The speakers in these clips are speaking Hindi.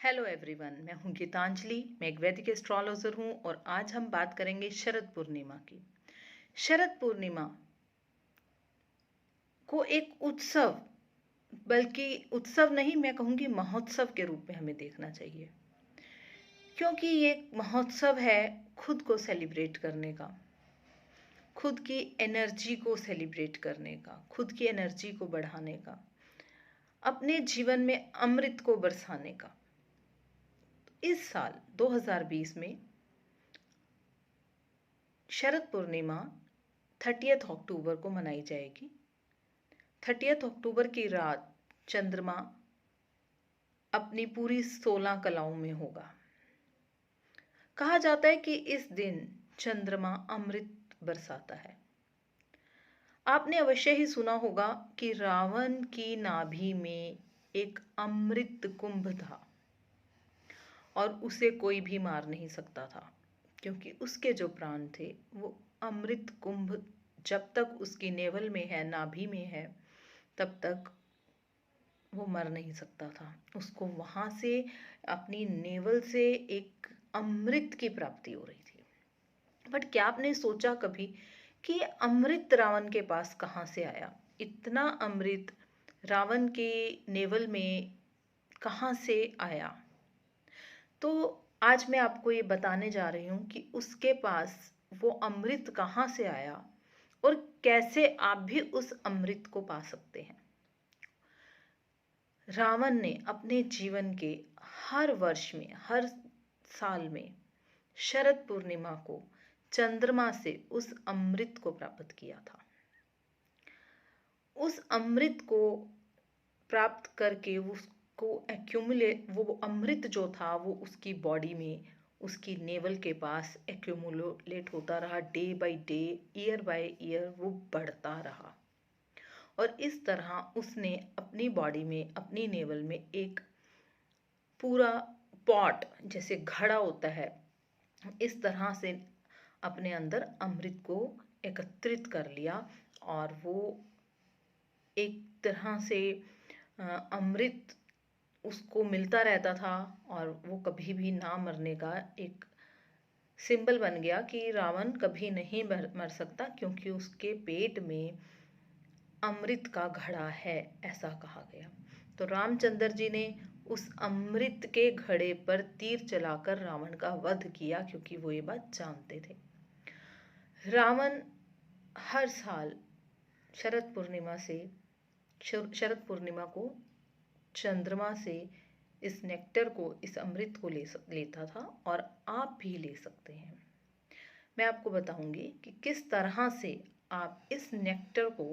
हेलो एवरीवन, मैं हूं गीतांजलि। मैं एक वैदिक एस्ट्रोलॉजर हूं और आज हम बात करेंगे शरद पूर्णिमा की। शरद पूर्णिमा को एक उत्सव, बल्कि उत्सव नहीं, मैं कहूंगी महोत्सव के रूप में हमें देखना चाहिए, क्योंकि ये एक महोत्सव है खुद को सेलिब्रेट करने का, खुद की एनर्जी को सेलिब्रेट करने का, खुद की एनर्जी को बढ़ाने का, अपने जीवन में अमृत को बरसाने का। इस साल 2020 में शरद पूर्णिमा 30 अक्टूबर को मनाई जाएगी। 30 अक्टूबर की रात चंद्रमा अपनी पूरी 16 कलाओं में होगा। कहा जाता है कि इस दिन चंद्रमा अमृत बरसाता है। आपने अवश्य ही सुना होगा कि रावण की नाभि में एक अमृत कुंभ था और उसे कोई भी मार नहीं सकता था, क्योंकि उसके जो प्राण थे वो अमृत कुंभ जब तक उसकी नेवल में है, नाभि में है, तब तक वो मर नहीं सकता था। उसको वहां से, अपनी नेवल से एक अमृत की प्राप्ति हो रही थी। बट क्या आपने सोचा कभी कि अमृत रावण के पास कहाँ से आया? इतना अमृत रावण के नेवल में कहाँ से आया? तो आज मैं आपको ये बताने जा रही हूँ कि उसके पास वो अमृत कहाँ से आया और कैसे आप भी उस अमृत को पा सकते हैं। रावण ने अपने जीवन के हर वर्ष में, हर साल में शरद पूर्णिमा को चंद्रमा से उस अमृत को प्राप्त किया था। उस अमृत को प्राप्त करके उसको एक्यूमुलेट, वो अमृत जो था वो उसकी बॉडी में, उसकी नेवल के पास एक्यूमुलेट होता रहा। Day by day, year by year वो बढ़ता रहा और इस तरह उसने अपनी बॉडी में, अपनी नेवल में एक पूरा पॉट, जैसे घड़ा होता है, इस तरह से अपने अंदर अमृत को एकत्रित कर लिया और वो एक तरह से अमृत उसको मिलता रहता था और वो कभी भी ना मरने का एक सिंबल बन गया कि रावण कभी नहीं मर सकता, क्योंकि उसके पेट में अमृत का घड़ा है, ऐसा कहा गया। तो रामचंद्र जी ने उस अमृत के घड़े पर तीर चलाकर रावण का वध किया, क्योंकि वो ये बात जानते थे। रावण हर साल शरद पूर्णिमा से, शरद पूर्णिमा को चंद्रमा से इस नेक्टर को, इस अमृत को लेता था और आप भी ले सकते हैं। मैं आपको बताऊंगी कि किस तरह से आप इस नेक्टर को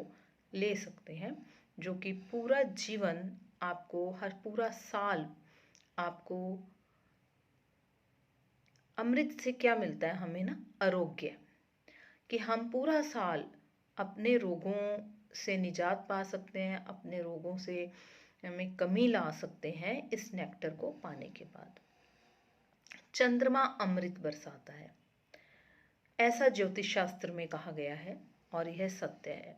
ले सकते हैं, जो कि पूरा जीवन आपको, हर पूरा साल आपको अमृत से क्या मिलता है हमें ना, आरोग्य, कि हम पूरा साल अपने रोगों से निजात पा सकते हैं, अपने रोगों से में कमी ला सकते हैं इस नेक्टर को पाने के बाद। चंद्रमा अमृत बरसाता है, ऐसा ज्योतिष शास्त्र में कहा गया है और यह सत्य है।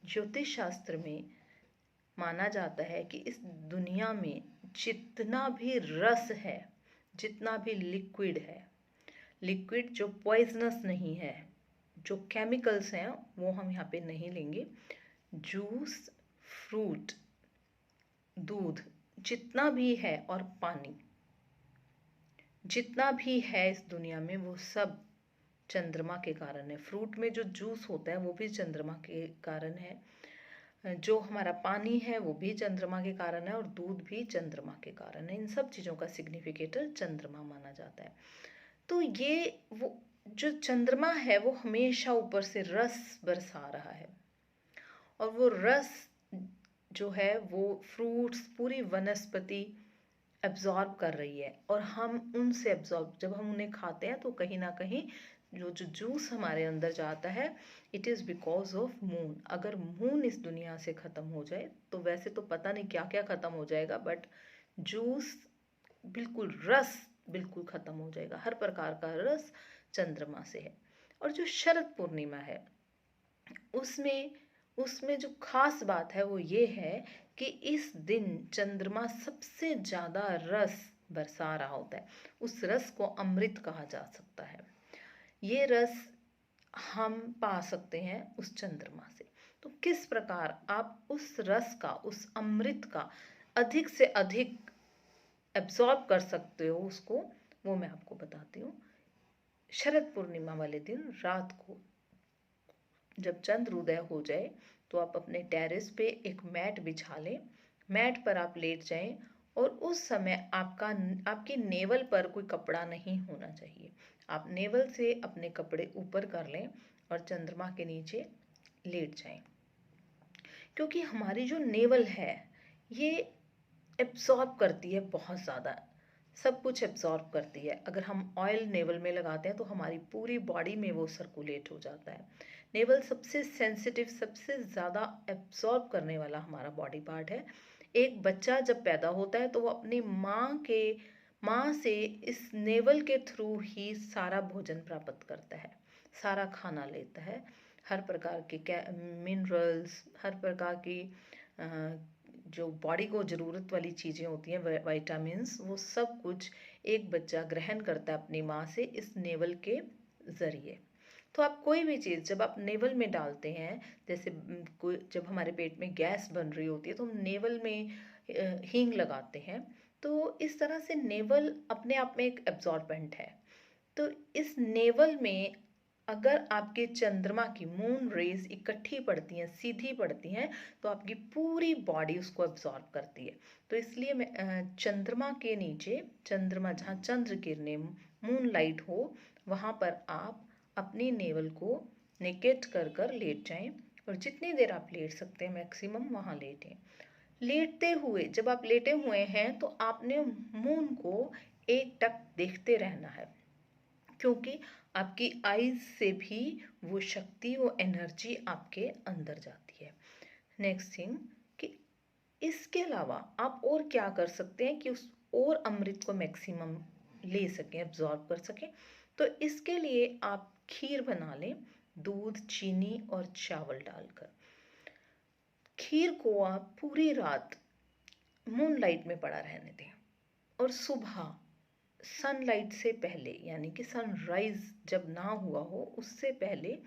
ज्योतिष शास्त्र में माना जाता है कि इस दुनिया में जितना भी रस है, जितना भी लिक्विड है, लिक्विड जो पॉइजनस नहीं है, जो केमिकल्स हैं वो हम यहाँ पे नहीं लेंगे, जूस, फ्रूट, दूध, जितना भी है और पानी, जितना भी है इस दुनिया में, वो सब चंद्रमा के कारण है। फ्रूट में जो जूस होता है वो भी चंद्रमा के कारण है, जो हमारा पानी है वो भी चंद्रमा के कारण है और दूध भी चंद्रमा के कारण है। इन सब चीज़ों का सिग्निफिकेटर चंद्रमा माना जाता है। तो ये वो जो चंद्रमा है वो हमेशा ऊपर से रस बरसा रहा है और वो रस जो है वो फ्रूट्स, पूरी वनस्पति एब्जॉर्ब कर रही है और हम उनसे एब्जॉर्ब, जब हम उन्हें खाते हैं तो कहीं ना कहीं जो जो जूस हमारे अंदर जाता है, it is because of moon. अगर मून इस दुनिया से ख़त्म हो जाए तो वैसे तो पता नहीं क्या क्या ख़त्म हो जाएगा, बट जूस बिल्कुल, रस बिल्कुल ख़त्म हो जाएगा। हर प्रकार का रस चंद्रमा से है। और जो शरद पूर्णिमा है उसमें उसमें जो खास बात है वो ये है कि इस दिन चंद्रमा सबसे ज़्यादा रस बरसा रहा होता है, उस रस को अमृत कहा जा सकता है। ये रस हम पा सकते हैं उस चंद्रमा से। तो किस प्रकार आप उस रस का, उस अमृत का अधिक से अधिक एब्जॉर्ब कर सकते हो उसको, वो मैं आपको बताती हूँ। शरद पूर्णिमा वाले दिन रात को जब चंद्र उदय हो जाए तो आप अपने टेरेस पे एक मैट बिछा लें, मैट पर आप लेट जाएं और उस समय आपकी नेवल पर कोई कपड़ा नहीं होना चाहिए। आप नेवल से अपने कपड़े ऊपर कर लें और चंद्रमा के नीचे लेट जाएं, क्योंकि हमारी जो नेवल है ये एब्जॉर्ब करती है बहुत ज़्यादा, सब कुछ एब्जॉर्ब करती है। अगर हम ऑयल नेवल में लगाते हैं तो हमारी पूरी बॉडी में वो सर्कुलेट हो जाता है। नेवल सबसे सेंसिटिव, सबसे ज़्यादा एब्जॉर्ब करने वाला हमारा बॉडी पार्ट है। एक बच्चा जब पैदा होता है तो वो अपनी माँ से इस नेवल के थ्रू ही सारा भोजन प्राप्त करता है, सारा खाना लेता है। हर प्रकार के मिनरल्स, हर प्रकार की जो बॉडी को ज़रूरत वाली चीज़ें होती हैं, विटामिन्स, वो सब कुछ एक बच्चा ग्रहण करता है अपनी माँ से इस नेवल के ज़रिए। तो आप कोई भी चीज़ जब आप नेवल में डालते हैं, जैसे कोई जब हमारे पेट में गैस बन रही होती है तो हम नेवल में हींग लगाते हैं। तो इस तरह से नेवल अपने आप में एक एब्जॉर्बेंट है। तो इस नेवल में अगर आपके चंद्रमा की मून रेज इकट्ठी पड़ती हैं, सीधी पड़ती हैं, तो आपकी पूरी बॉडी उसको एब्जॉर्ब करती है। तो इसलिए मैं चंद्रमा के नीचे, चंद्रमा जहाँ चंद्र किरणें, मून लाइट हो, वहाँ पर आप अपनी नेवल को नेकेट कर कर लेट जाएं और जितनी देर आप लेट सकते हैं मैक्सिमम वहाँ लेटें। लेटते हुए, जब आप लेटे हुए हैं तो आपने मून को एक टक देखते रहना है, क्योंकि आपकी आईज से भी वो शक्ति, वो एनर्जी आपके अंदर जाती है। नेक्स्ट थिंग कि इसके अलावा आप और क्या कर सकते हैं कि उस और अमृत को मैक्सिमम ले सकें, एब्जॉर्ब कर सकें। तो इसके लिए आप खीर बना लें, दूध, चीनी और चावल डालकर। खीर को आप पूरी रात मूनलाइट में पड़ा रहने दें और सुबह सनलाइट से पहले, यानी कि सनराइज जब ना हुआ हो उससे पहले,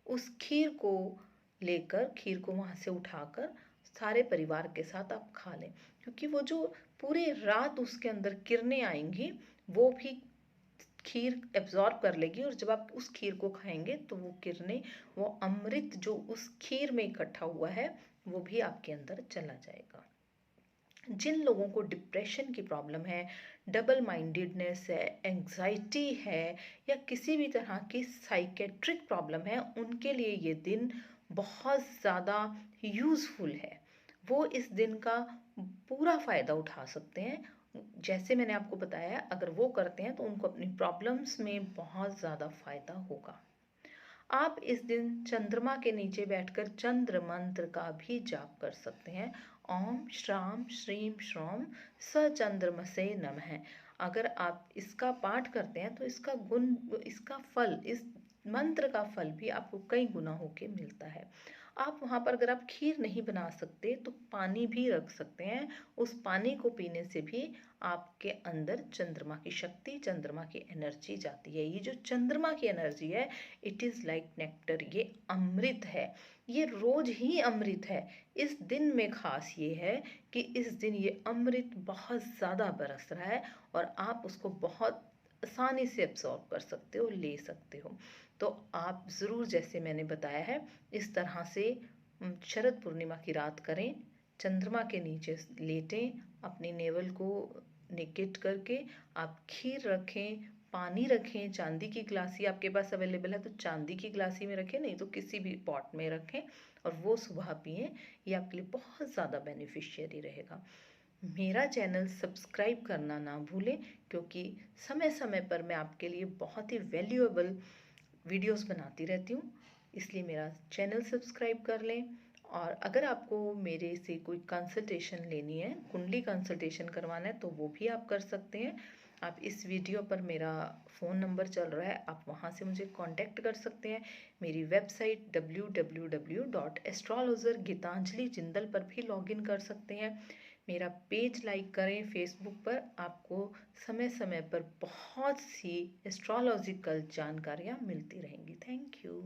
उस खीर को लेकर, खीर को वहाँ से उठाकर सारे परिवार के साथ आप खा लें, क्योंकि वो जो पूरी रात उसके अंदर किरणें आएंगी वो भी खीर एब्जॉर्ब कर लेगी और जब आप उस खीर को खाएंगे तो वो किरणें, वो अमृत जो उस खीर में इकट्ठा हुआ है वो भी आपके अंदर चला जाएगा। जिन लोगों को डिप्रेशन की प्रॉब्लम है, डबल माइंडेडनेस है, एंग्जाइटी है या किसी भी तरह की साइकेट्रिक प्रॉब्लम है, उनके लिए ये दिन बहुत ज़्यादा यूज़फुल है। वो इस दिन का पूरा फ़ायदा उठा सकते हैं। जैसे मैंने आपको बताया, अगर वो करते हैं तो उनको अपनी प्रॉब्लम्स में बहुत ज़्यादा फ़ायदा होगा। आप इस दिन चंद्रमा के नीचे बैठकर चंद्र मंत्र का भी जाप कर सकते हैं। ओम श्राम श्रीम श्रोम सचंद्रमसे नमः। अगर आप इसका पाठ करते हैं तो इसका गुण, इसका फल, इस मंत्र का फल भी आपको कई गुना होके मिलता है। आप वहाँ पर अगर आप खीर नहीं बना सकते तो पानी भी रख सकते हैं। उस पानी को पीने से भी आपके अंदर चंद्रमा की शक्ति, चंद्रमा की एनर्जी जाती है। ये जो चंद्रमा की एनर्जी है, इट इज़ लाइक नेक्टर, ये अमृत है, ये रोज ही अमृत है। इस दिन में खास ये है कि इस दिन ये अमृत बहुत ज़्यादा बरस रहा है और आप उसको बहुत आसानी से एब्जॉर्ब कर सकते हो, ले सकते हो। तो आप ज़रूर, जैसे मैंने बताया है, इस तरह से शरद पूर्णिमा की रात करें, चंद्रमा के नीचे लेटें, अपनी नेवल को नेकेट करके आप खीर रखें, पानी रखें, चांदी की गिलासी आपके पास अवेलेबल है तो चांदी की गिलासी में रखें, नहीं तो किसी भी पॉट में रखें और वो सुबह पिएं। ये आपके लिए बहुत ज़्यादा बेनिफिशियरी रहेगा। मेरा चैनल सब्सक्राइब करना ना भूलें, क्योंकि समय समय पर मैं आपके लिए बहुत ही वैल्यूएबल वीडियोस बनाती रहती हूँ, इसलिए मेरा चैनल सब्सक्राइब कर लें। और अगर आपको मेरे से कोई कंसल्टेशन लेनी है, कुंडली कंसल्टेशन करवाना है, तो वो भी आप कर सकते हैं। आप इस वीडियो पर मेरा फ़ोन नंबर चल रहा है, आप वहाँ से मुझे कांटेक्ट कर सकते हैं। मेरी वेबसाइट www.astrologergeetanjali jindal पर भी लॉगिन कर सकते हैं। मेरा पेज लाइक करें फेसबुक पर। आपको समय समय पर बहुत सी एस्ट्रोलॉजिकल जानकारियाँ मिलती रहेंगी। Thank you.